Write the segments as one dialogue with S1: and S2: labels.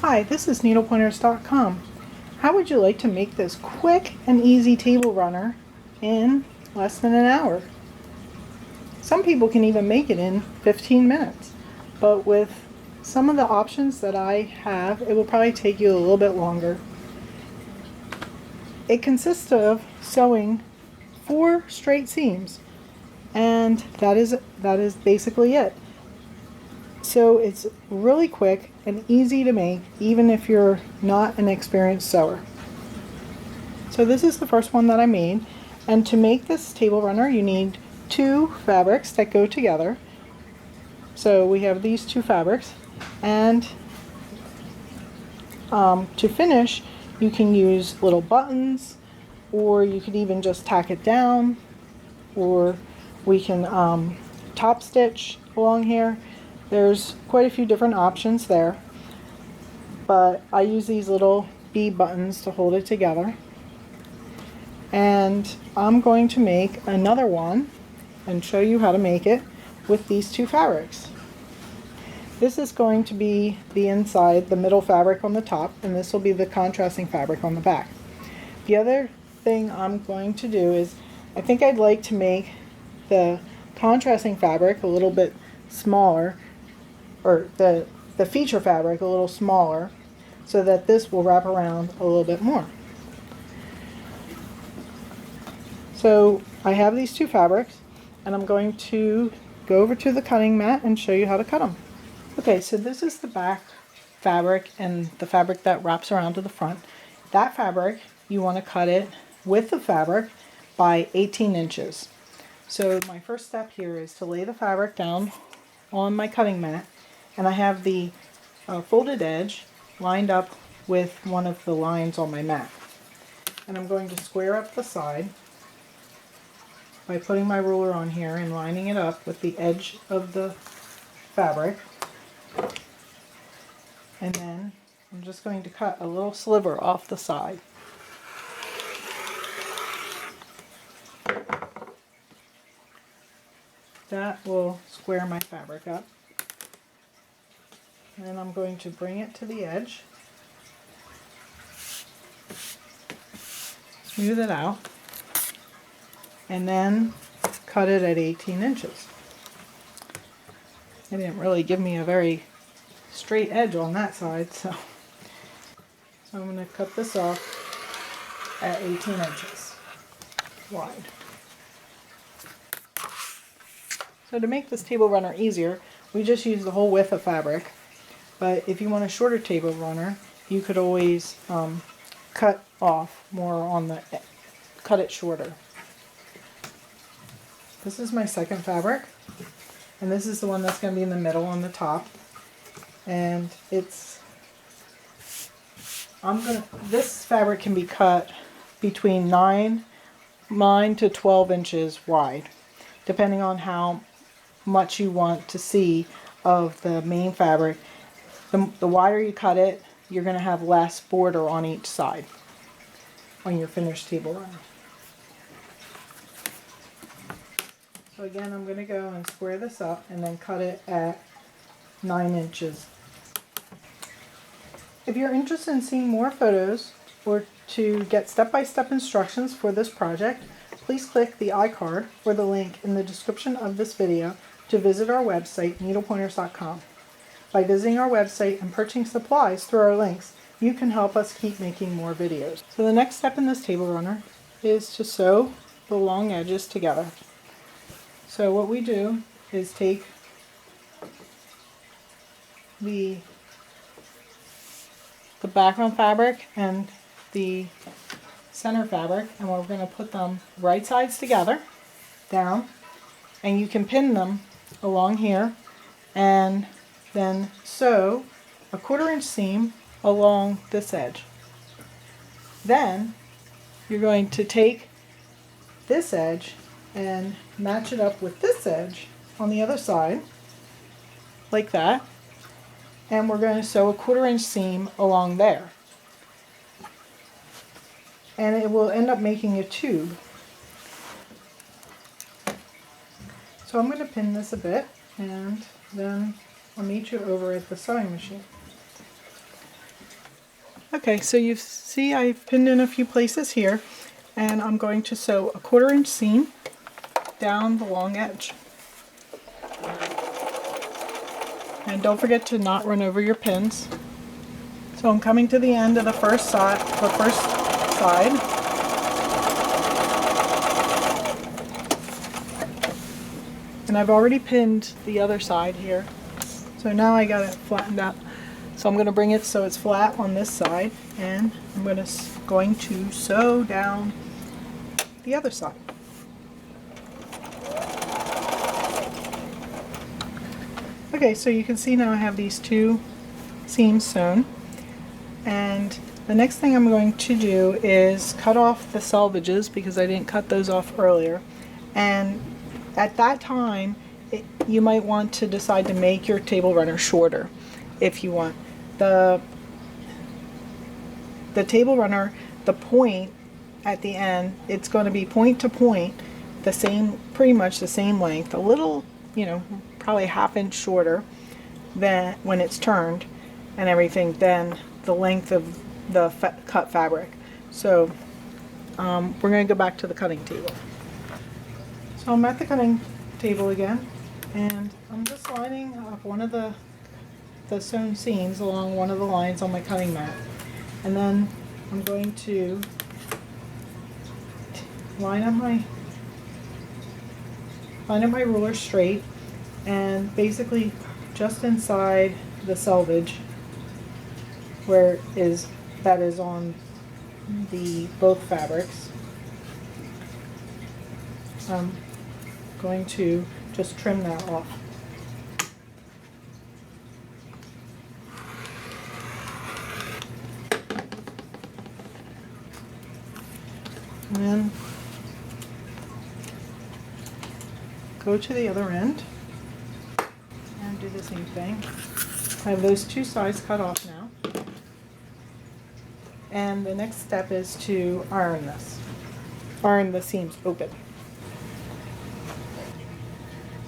S1: Hi, this is needlepointers.com. How would you like to make this quick and easy table runner in less than an hour? Some people can even make it in 15 minutes, but with some of the options that I have, it will probably take you a little bit longer. It consists of sewing 4 straight seams, and that is basically it. So it's really quick and easy to make, even if you're not an experienced sewer. So this is the first one that I made, and to make this table runner you need 2 fabrics that go together. So we have these 2 fabrics, and to finish you can use little buttons, or you could even just tack it down, or we can top stitch along here. There's quite a few different options there, but I use these little bead buttons to hold it together. And I'm going to make another one and show you how to make it with these 2 fabrics. This is going to be the inside, the middle fabric on the top, and this will be the contrasting fabric on the back. The other thing I'm going to do is, I think I'd like to make the contrasting fabric a little bit smaller, or the feature fabric a little smaller, so that this will wrap around a little bit more. So I have these 2 fabrics, and I'm going to go over to the cutting mat and show you how to cut them. Okay, so this is the back fabric and the fabric that wraps around to the front. That fabric, you want to cut it with the fabric by 18 inches. So my first step here is to lay the fabric down on my cutting mat, and I have the folded edge lined up with one of the lines on my mat. And I'm going to square up the side by putting my ruler on here and lining it up with the edge of the fabric. And then I'm just going to cut a little sliver off the side. That will square my fabric up. And then I'm going to bring it to the edge, smooth it out, and then cut it at 18 inches. It didn't really give me a very straight edge on that side, so I'm going to cut this off at 18 inches wide. So to make this table runner easier, we just use the whole width of fabric. But if you want a shorter table runner, you could always cut off more on the, cut it shorter. This is my second fabric, and this is the one that's going to be in the middle on the top. And it's, this fabric can be cut between 9 to 12 inches wide, depending on how much you want to see of the main fabric. The wider you cut it, you're going to have less border on each side on your finished table runner. So again, I'm going to go and square this up and then cut it at 9 inches. If you're interested in seeing more photos or to get step-by-step instructions for this project, please click the iCard or the link in the description of this video to visit our website, needlepointers.com. By visiting our website and purchasing supplies through our links, you can help us keep making more videos. So the next step in this table runner is to sew the long edges together. So what we do is take the background fabric and the center fabric, and we're going to put them right sides together, down, and you can pin them along here, and then sew a 1/4 inch seam along this edge. Then you're going to take this edge and match it up with this edge on the other side, like that, and we're going to sew a 1/4 inch seam along there. And it will end up making a tube. So I'm going to pin this a bit, and then I'll meet you over at the sewing machine. Okay, so you see I've pinned in a few places here, and I'm going to sew a 1/4 inch seam down the long edge. And don't forget to not run over your pins. So I'm coming to the end of the first side, and I've already pinned the other side here. So now I got it flattened out. So I'm going to bring it so it's flat on this side, and I'm going to sew down the other side. Okay, so you can see now I have these 2 seams sewn, and the next thing I'm going to do is cut off the selvages because I didn't cut those off earlier. And at that time, you might want to decide to make your table runner shorter if you want. The table runner, the point at the end, it's going to be point to point the same, pretty much the same length, a little, you know, probably 1/2 inch shorter than when it's turned and everything than the length of the cut fabric. So we're going to go back to the cutting table. So I'm at the cutting table again, and I'm just lining up one of the sewn seams along one of the lines on my cutting mat, and then I'm going to line up my ruler straight, and basically just inside the selvage where that is on the both fabrics, I'm going to just trim that off. And then go to the other end and do the same thing. I have those 2 sides cut off now. And the next step is to iron this. Iron the seams open.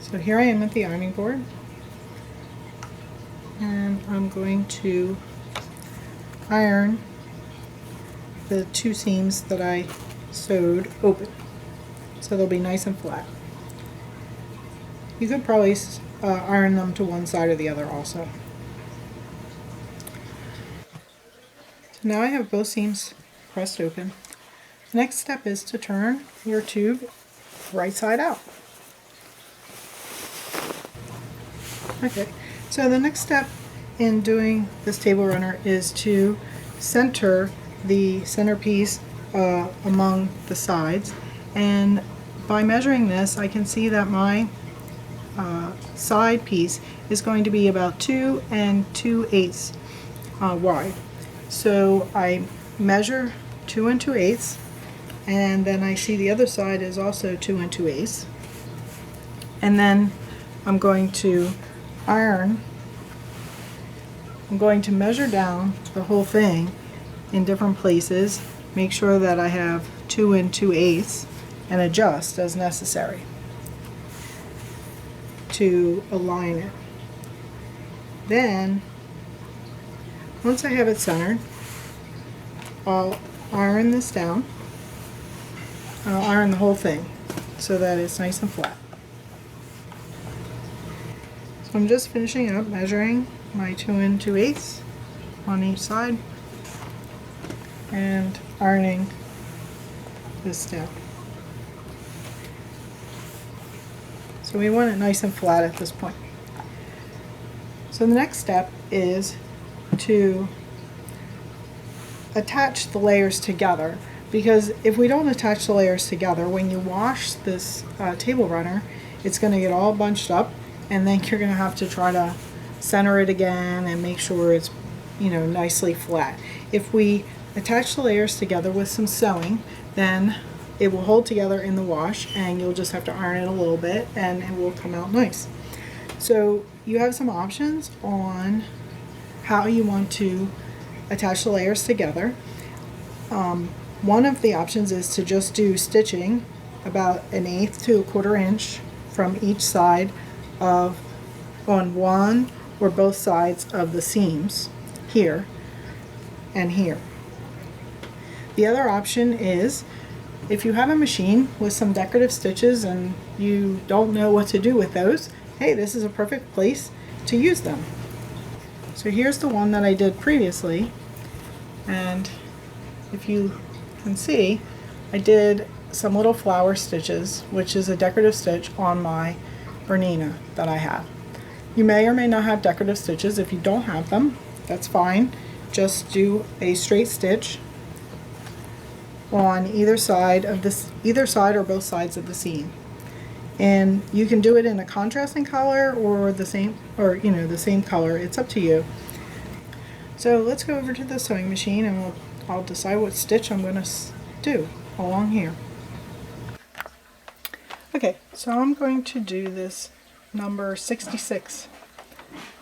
S1: So here I am at the ironing board, and I'm going to iron the 2 seams that I sewed open, so they'll be nice and flat. You could probably iron them to one side or the other also. So now I have both seams pressed open. The next step is to turn your tube right side out. Okay, so the next step in doing this table runner is to center the centerpiece among the sides, and by measuring this I can see that my side piece is going to be about 2 2/8 wide. So I measure 2 2/8, and then I see the other side is also 2 2/8, and then I'm going to iron. I'm going to measure down the whole thing in different places, make sure that I have 2 2/8, and adjust as necessary to align it. Then, once I have it centered, I'll iron this down. I'll iron the whole thing so that it's nice and flat. So I'm just finishing up measuring my 2 2/8 on each side and ironing this down. So we want it nice and flat at this point. So the next step is to attach the layers together, because if we don't attach the layers together, when you wash this table runner, it's going to get all bunched up, and then you're going to have to try to center it again and make sure it's, you know, nicely flat. If we attach the layers together with some sewing, then it will hold together in the wash, and you'll just have to iron it a little bit and it will come out nice. So you have some options on how you want to attach the layers together. One of the options is to just do stitching about 1/8 to 1/4 inch from each side of, on one or both sides of the seams here, and here. The other option is if you have a machine with some decorative stitches and you don't know what to do with those, hey, this is a perfect place to use them. So here's the one that I did previously, and if you can see, I did some little flower stitches, which is a decorative stitch on my Bernina that I have. You may or may not have decorative stitches. If you don't have them, that's fine. Just do a straight stitch on either side of this, either side or both sides of the seam. And you can do it in a contrasting color or the same, or the same color. It's up to you. So let's go over to the sewing machine and I'll decide what stitch I'm going to do along here. Okay, so I'm going to do this number 66.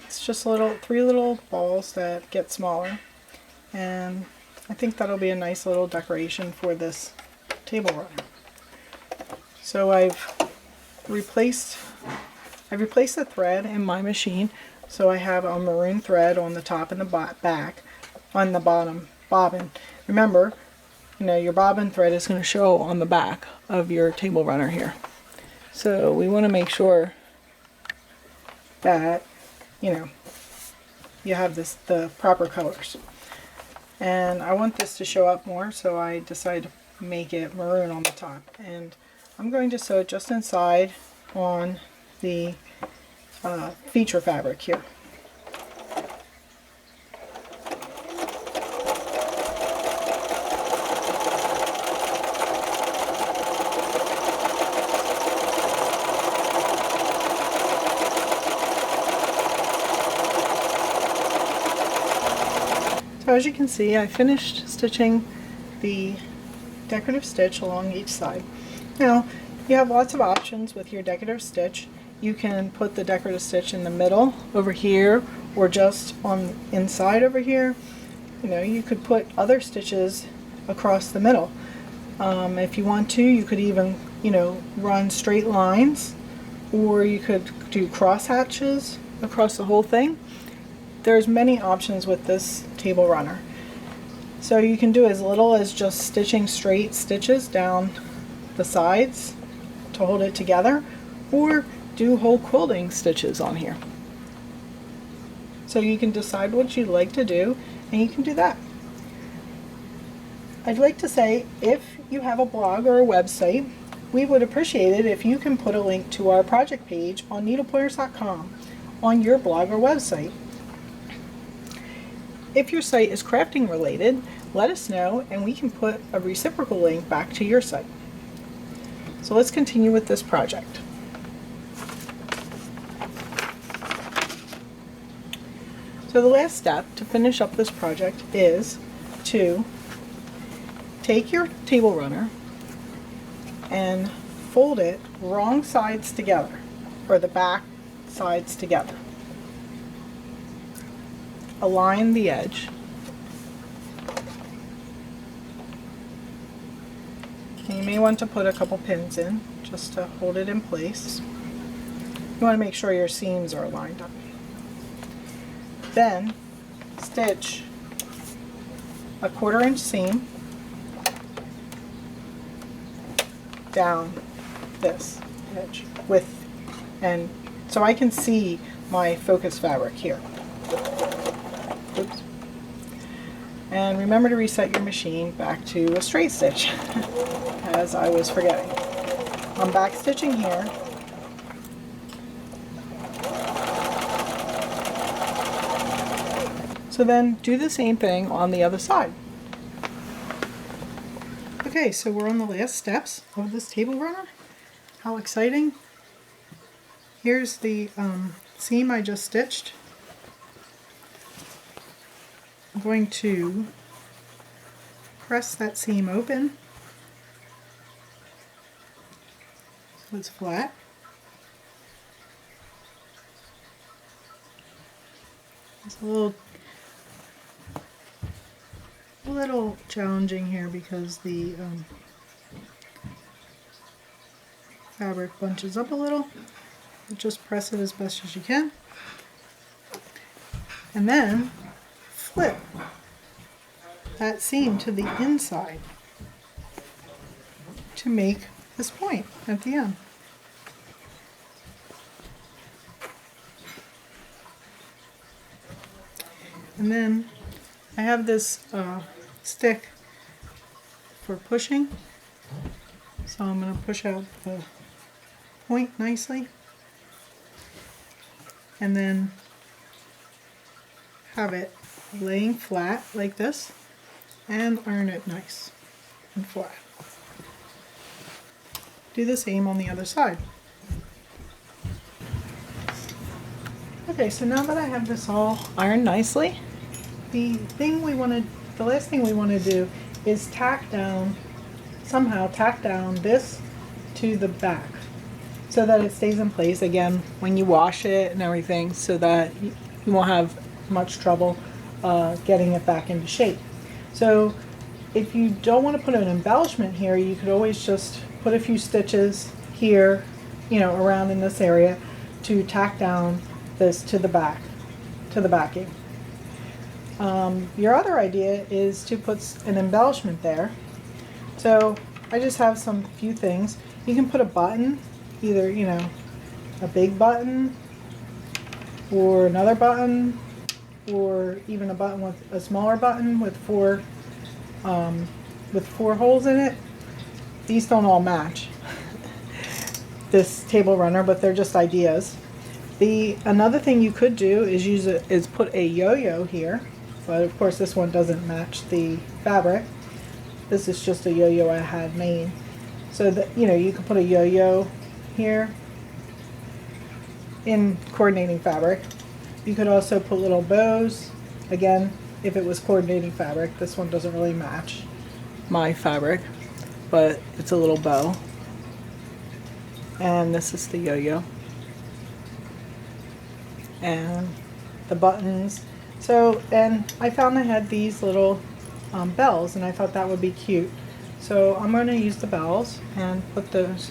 S1: It's just three little balls that get smaller, and I think that'll be a nice little decoration for this table runner. So I've replaced the thread in my machine, so I have a maroon thread on the top and the back, on the bottom bobbin. Remember, your bobbin thread is going to show on the back of your table runner here. So we want to make sure that you have the proper colors. And I want this to show up more, so I decided to make it maroon on the top. And I'm going to sew it just inside on the feature fabric here. So as you can see, I finished stitching the decorative stitch along each side. Now, you have lots of options with your decorative stitch. You can put the decorative stitch in the middle over here, or just on the inside over here. You could put other stitches across the middle. If you want to, you could even, run straight lines, or you could do cross hatches across the whole thing. There's many options with this table runner. So you can do as little as just stitching straight stitches down the sides to hold it together, or do whole quilting stitches on here. So you can decide what you'd like to do, and you can do that. I'd like to say, if you have a blog or a website, we would appreciate it if you can put a link to our project page on needlepointers.com on your blog or website. If your site is crafting related, let us know and we can put a reciprocal link back to your site. So let's continue with this project. So the last step to finish up this project is to take your table runner and fold it wrong sides together, or the back sides together. Align the edge. And you may want to put a couple pins in just to hold it in place. You want to make sure your seams are lined up. Then stitch a 1/4 inch seam down this edge and so I can see my focus fabric here. Oops. And remember to reset your machine back to a straight stitch, as I was forgetting. I'm back stitching here. So then do the same thing on the other side. Okay, so we're on the last steps of this table runner. How exciting. Here's the seam I just stitched. I'm going to press that seam open so it's flat. It's a little challenging here because the fabric bunches up a little. Just press it as best as you can, and then flip that seam to the inside to make this point at the end. And then I have this stick for pushing, so I'm going to push out the point nicely and then have it laying flat like this and iron it nice and flat. Do the same on the other side. Okay, so now that I have this all ironed nicely, the last thing we want to do is somehow tack down this to the back so that it stays in place again when you wash it and everything, so that you won't have much trouble getting it back into shape. So if you don't want to put an embellishment here, you could always just put a few stitches here, around in this area to tack down this to the back, to the backing. Your other idea is to put an embellishment there. So I just have some few things. You can put a button, either, a big button or another button, or even a button with a smaller button with four holes in it. These don't all match this table runner, but they're just ideas. Another thing you could do is put a yo-yo here, but of course this one doesn't match the fabric. This is just a yo-yo I had made. So that, you could put a yo-yo here in coordinating fabric. You could also put little bows, again, if it was coordinating fabric. This one doesn't really match my fabric, but it's a little bow. And this is the yo-yo. And the buttons. So, and I found I had these little bells, and I thought that would be cute. So I'm going to use the bells and put those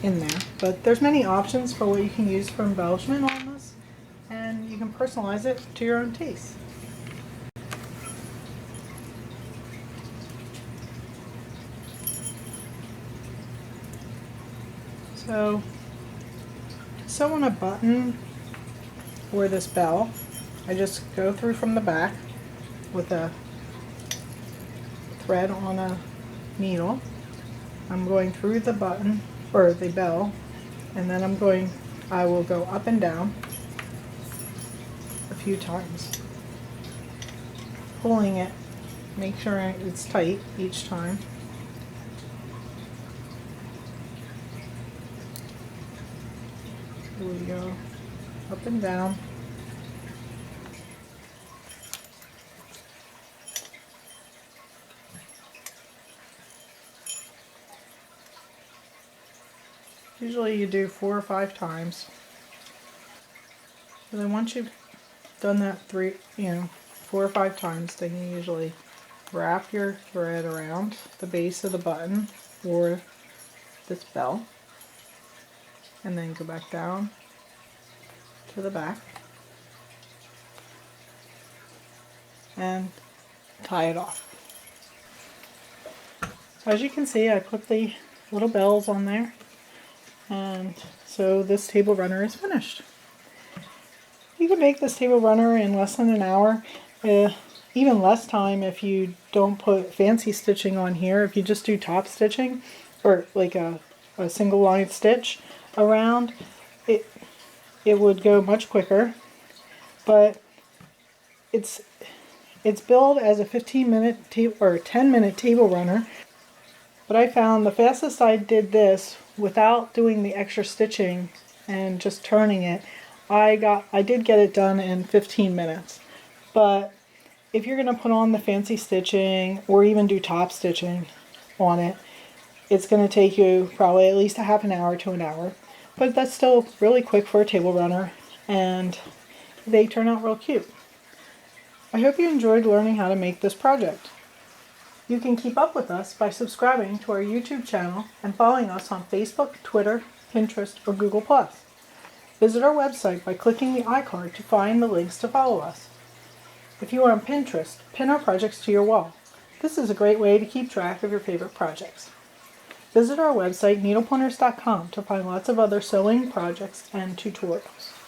S1: in there. But there's many options for what you can use for embellishment on this, and you can personalize it to your own taste. So, to sew on a button or this bell, I just go through from the back with a thread on a needle. I'm going through the button or the bell, and then I will go up and down a few times, pulling it, make sure it's tight each time. Here we go, up and down. Usually you do 4 or 5 times. And then once you've done that 4 or 5 times, then you usually wrap your thread around the base of the button or this bell, and then go back down to the back and tie it off. So as you can see, I put the little bells on there, and so this table runner is finished. You can make this table runner in less than an hour, even less time if you don't put fancy stitching on here. If you just do top stitching or like a single line stitch around, it would go much quicker. But it's billed as a 15-minute or 10-minute table runner. But I found the fastest I did this without doing the extra stitching and just turning it, I did get it done in 15 minutes. But if you're going to put on the fancy stitching or even do top stitching on it, it's going to take you probably at least a half an hour to an hour. But that's still really quick for a table runner, and they turn out real cute. I hope you enjoyed learning how to make this project. You can keep up with us by subscribing to our YouTube channel and following us on Facebook, Twitter, Pinterest, or Google+. Visit our website by clicking the iCard to find the links to follow us. If you are on Pinterest, pin our projects to your wall. This is a great way to keep track of your favorite projects. Visit our website, needlepointers.com, to find lots of other sewing projects and tutorials.